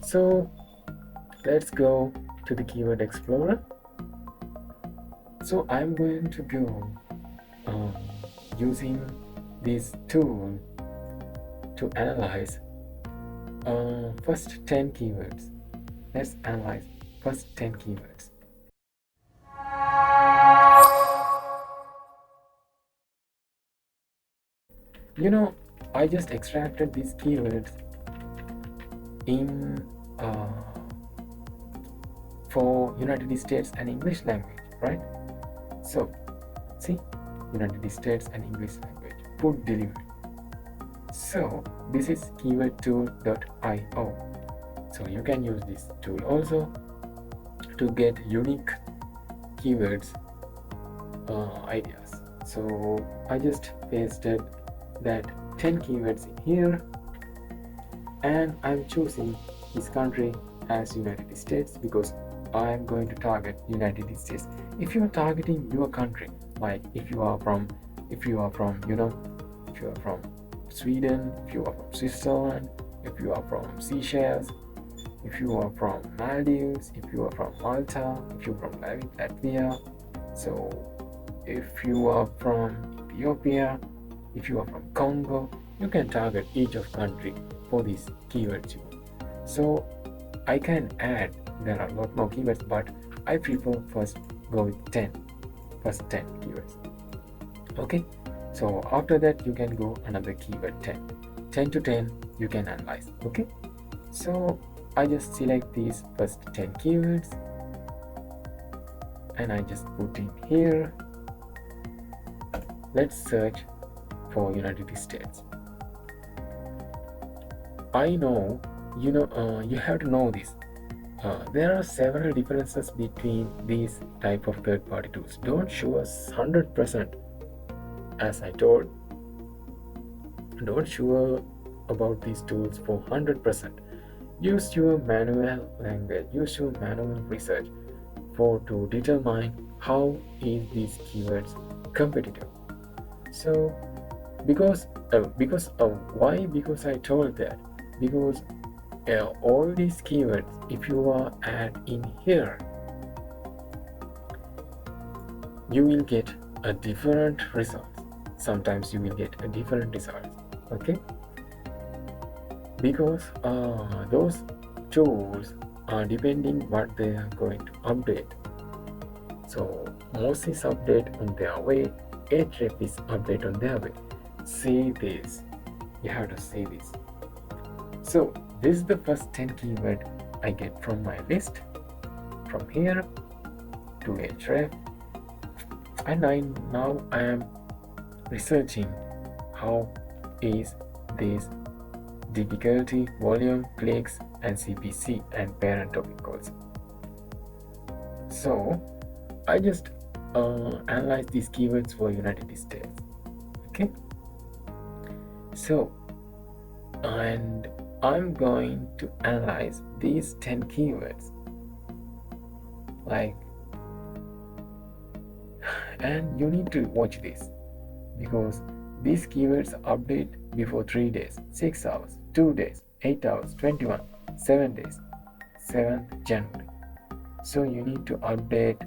So let's go to the keyword explorer. So I'm going to go um, using this tool to analyze first 10 keywords. Let's analyze first 10 keywords. You know, I just extracted these keywords in for United States and English language, right? So see, United States and English language, food delivery. So this is keywordtool.io. So you can use this tool also to get unique keywords ideas. So I just pasted that 10 keywords in here, and I'm choosing this country as United States because I'm going to target United States. If you're targeting your country, like if you are from Sweden, if you are from Switzerland, if you are from Seychelles, if you are from Maldives, if you are from Malta, if you're from Latvia, so if you are from Ethiopia, if you are from Congo, you can target each of country for these keywords. So I can add, there are a lot more keywords, but I prefer first go with 10 keywords. Okay, so after that you can go another keyword 10 to 10 you can analyze. Okay, so I just select these first 10 keywords and I just put in here. Let's search for United States. I know you have to know this. There are several differences between these type of third-party tools. Don't show us 100%, as I told. Don't show about these tools for 100%. Use your manual language, use your manual research to determine how is these keywords competitive. So because why? Because I told that because all these keywords, if you are add in here, you will get a different result. Sometimes you will get a different result. Okay, because those tools are depending what they are going to update. So Moses update on their way, Ahrefs is update on their way. Say this, you have to say this. So this is the first 10 keyword I get from my list. From here to Ahrefs, and now I am researching how is this difficulty, volume, clicks, and CPC and parent topic also. So I just analyze these keywords for United States. Okay, so and I'm going to analyze these 10 keywords and you need to watch this because these keywords update before 3 days, 6 hours, 2 days, 8 hours, 21, 7 days, 7th January. So you need to update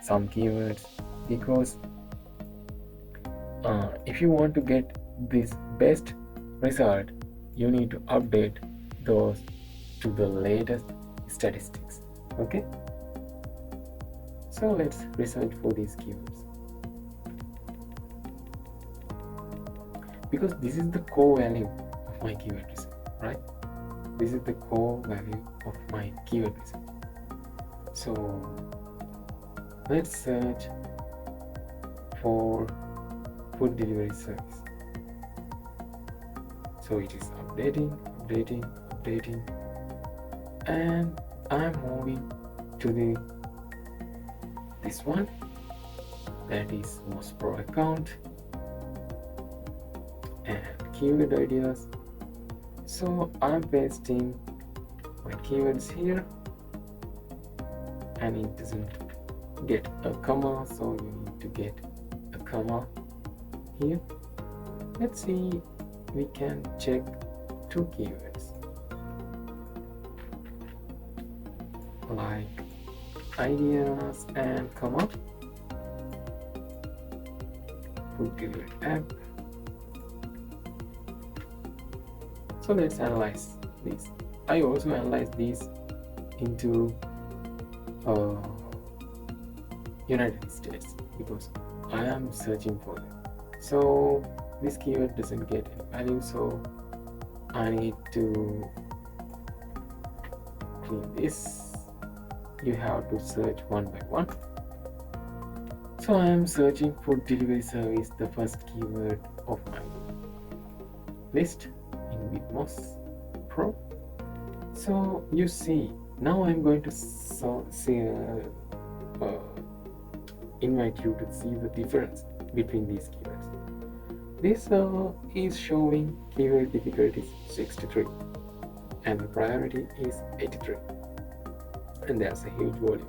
some keywords because if you want to get this best result, you need to update those to the latest statistics. Okay, so let's research for these keywords because this is the core value of my keyword research, right? This is the core value of my keyword research. So let's search for food delivery service. So it is updating, and I'm moving to this one, that is most pro account and keyword ideas. So I'm pasting my keywords here and it doesn't get a comma, so you need to get a comma here. Let's see, we can check two keywords like ideas and comma food delivery app. So let's analyze this. I also analyze these into United States because I am searching for them. So this keyword doesn't get any value, so I need to clean this. You have to search one by one. So I am searching for delivery service, the first keyword of my list in Bitmost Pro. So you see, now I'm going to invite you to see the difference between these keywords. This is showing keyword difficulty is 63 and the priority is 83, and there's a huge volume.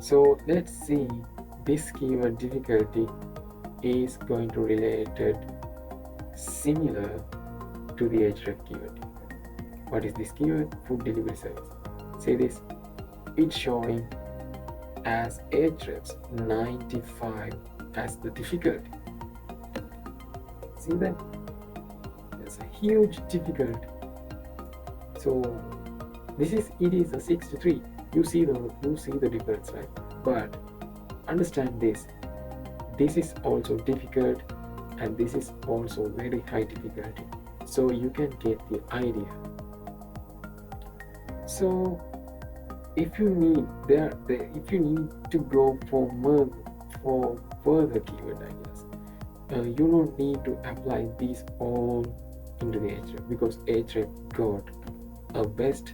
So let's see, this keyword difficulty is going to related similar to the href keyword. What is this keyword? Food delivery service. See this, it's showing as hrefs 95 as the difficulty. See that? There's a huge difficulty. So it is a 63. You see the difference, right? But understand this. This is also difficult and this is also very high difficulty. So you can get the idea. So if you need to go for further keyword ideas, you don't need to apply these all into the href because href got a best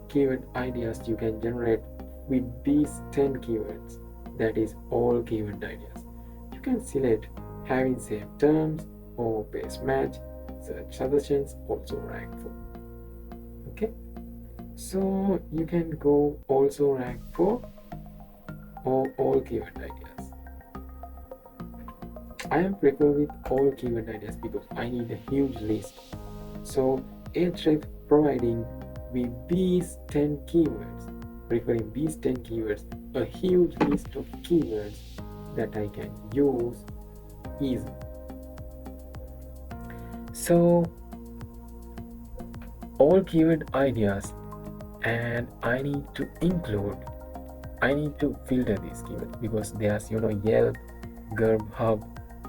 keyword ideas you can generate with these 10 keywords, that is all keyword ideas. You can select having same terms or base match, search suggestions, also rank for. Okay, so you can go also rank for all keyword ideas. I am prefer with all keyword ideas because I need a huge list. So Ahrefs providing with these 10 keywords, preferring these 10 keywords, a huge list of keywords that I can use easily. So all keyword ideas, and I need to filter these keywords because there's Yelp, Grubhub,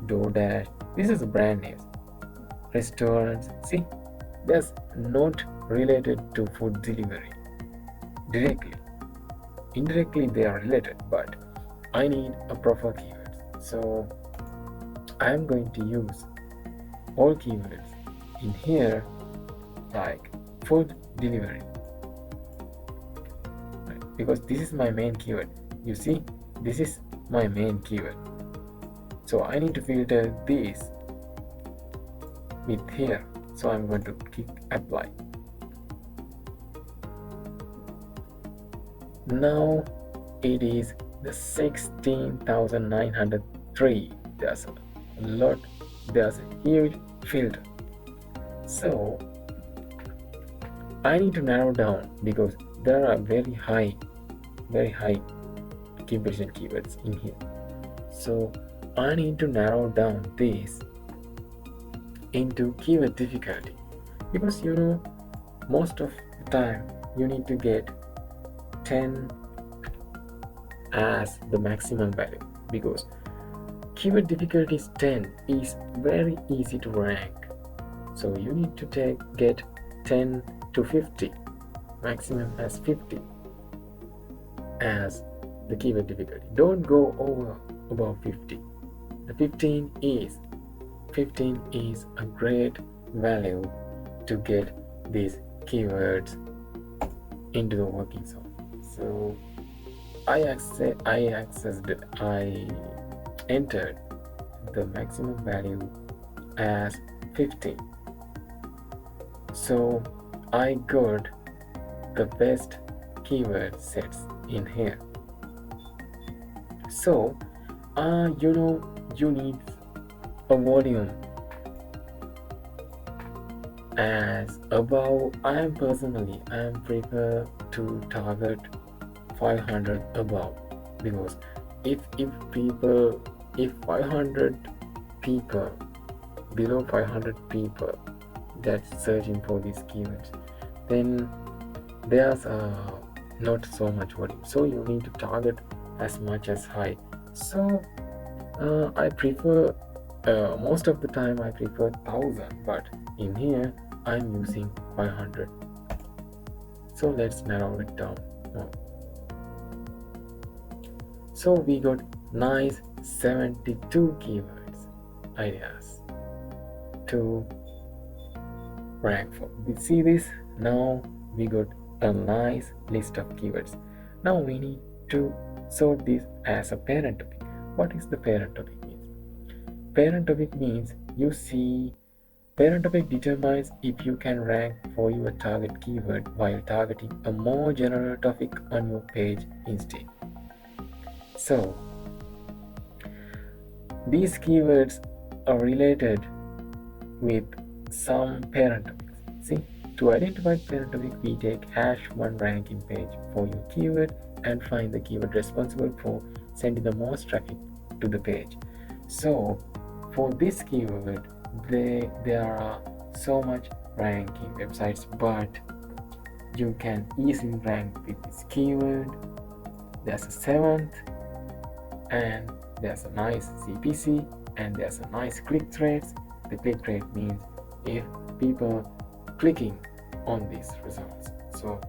DoorDash. This is brand names. Restaurants. See, that's not related to food delivery directly. Indirectly they are related, but I need a proper keywords. So I am going to use all keywords in here like food delivery, right? Because this is my main keyword. You see, this is my main keyword. So I need to filter this with here. So I'm going to click apply. Now it is the 16,903. There's a lot, there's a huge filter. So I need to narrow down because there are very high competition keywords in here. So I need to narrow down this into keyword difficulty because most of the time you need to get 10 as the maximum value because keyword difficulty is 10 is very easy to rank. So you need to get 10 to 50, maximum as 50 as the keyword difficulty. Don't go over above 50. The 15 is a great value to get these keywords into the working zone. So I entered the maximum value as 15. So I got the best keyword sets in here. So you need a volume As above, I am prefer to target 500 above, because if 500 people, below 500 people that's searching for these keywords, then there's not so much volume, so you need to target as much as high. So I prefer, most of the time I prefer 1000, but in here I'm using 500. So let's narrow it down more. So we got nice 72 keywords ideas to rank for. We see this. Now we got a nice list of keywords. Now we need to sort this as a parent topic. What is the parent topic means? Parent topic means parent topic determines if you can rank for your target keyword while targeting a more general topic on your page instead. So these keywords are related with some parent topics. See, to identify parent topic, we take #1 ranking page for your keyword and find the keyword responsible for sending the most traffic to the page. So for this keyword, there are so much ranking websites, but you can easily rank with this keyword. There's a 7th, and there's a nice CPC, and there's a nice click rates. The click rate means if people clicking on these results. So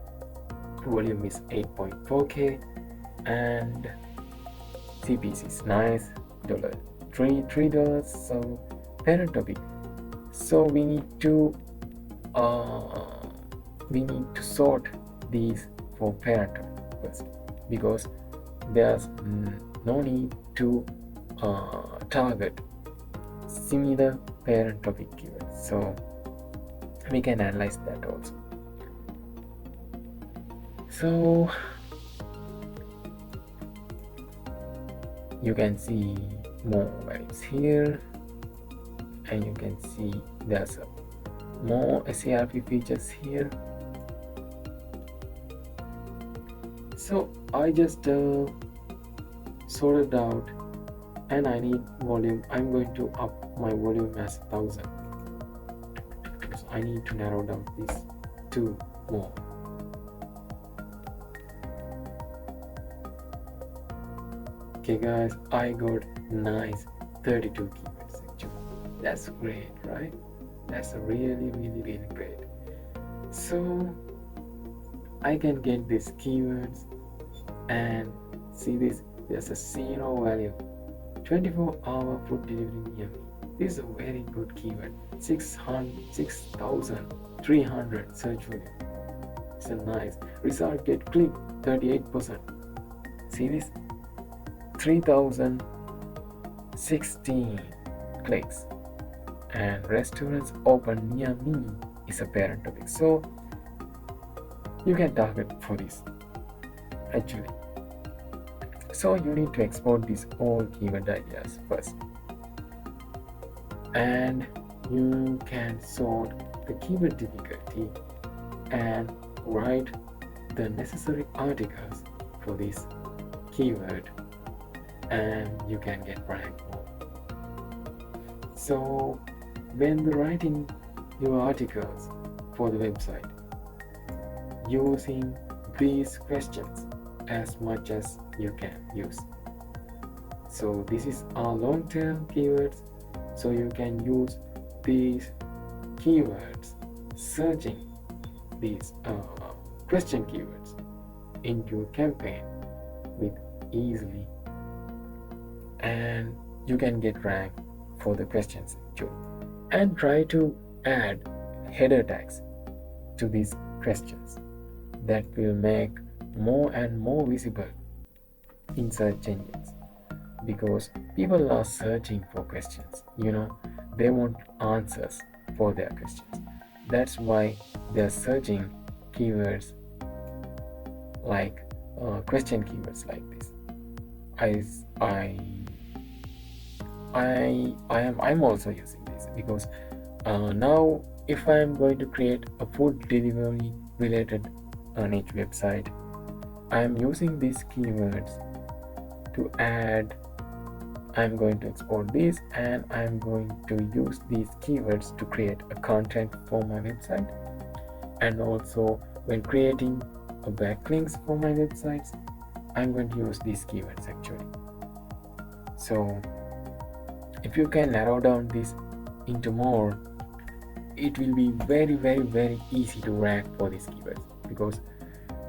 volume is 8.4k, and CPC is nice, $3. So parent topic. So we need to sort these for parent topic first, because there's no need to target similar parent topic keywords. So we can analyze that also. So you can see more values here, and you can see there's more SARP features here. So I just sorted out, and I need volume. I'm going to up my volume as 1000, because I need to narrow down these two more. Okay guys, I got nice 32 keywords actually. That's great, right? That's really great. So I can get these keywords and see this. There's a 0 value. 24-hour food delivery near me. This is a very good keyword. 6,300 search volume. It's a nice result. Get click 38%. See this? 3,016 clicks. And restaurants open near me is a parent topic. So you can target for this actually. So you need to export these all keyword ideas first, and you can sort the keyword difficulty and write the necessary articles for this keyword, and you can get rank more. So when writing your articles for the website, using these questions as much as you can use. So this is our long-term keywords, so you can use these keywords searching these question keywords into your campaign with easily, and you can get rank for the questions too. And try to add header tags to these questions that will make more and more visible in search engines, because people are searching for questions, they want answers for their questions. That's why they're searching keywords like question keywords like this. I'm also using this, because now if I'm going to create a food delivery related niche website, I'm using these keywords to add. I'm going to export these and I'm going to use these keywords to create a content for my website. And also when creating a backlinks for my websites, I'm going to use these keywords actually. So if you can narrow down this into more, it will be very easy to rank for these keywords,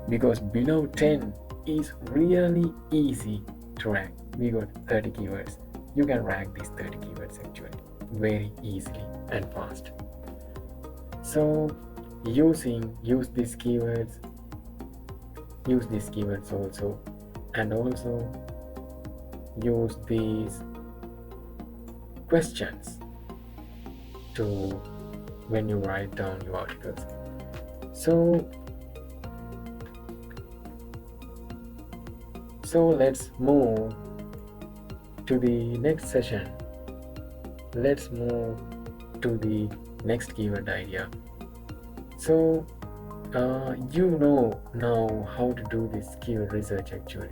because below 10 is really easy to rank. We got 30 keywords. You can rank these 30 keywords actually very easily and fast. So use these keywords also, and also use these questions to when you write down your articles. So let's move to the next session. Let's move to the next keyword idea. So you know now how to do this keyword research actually.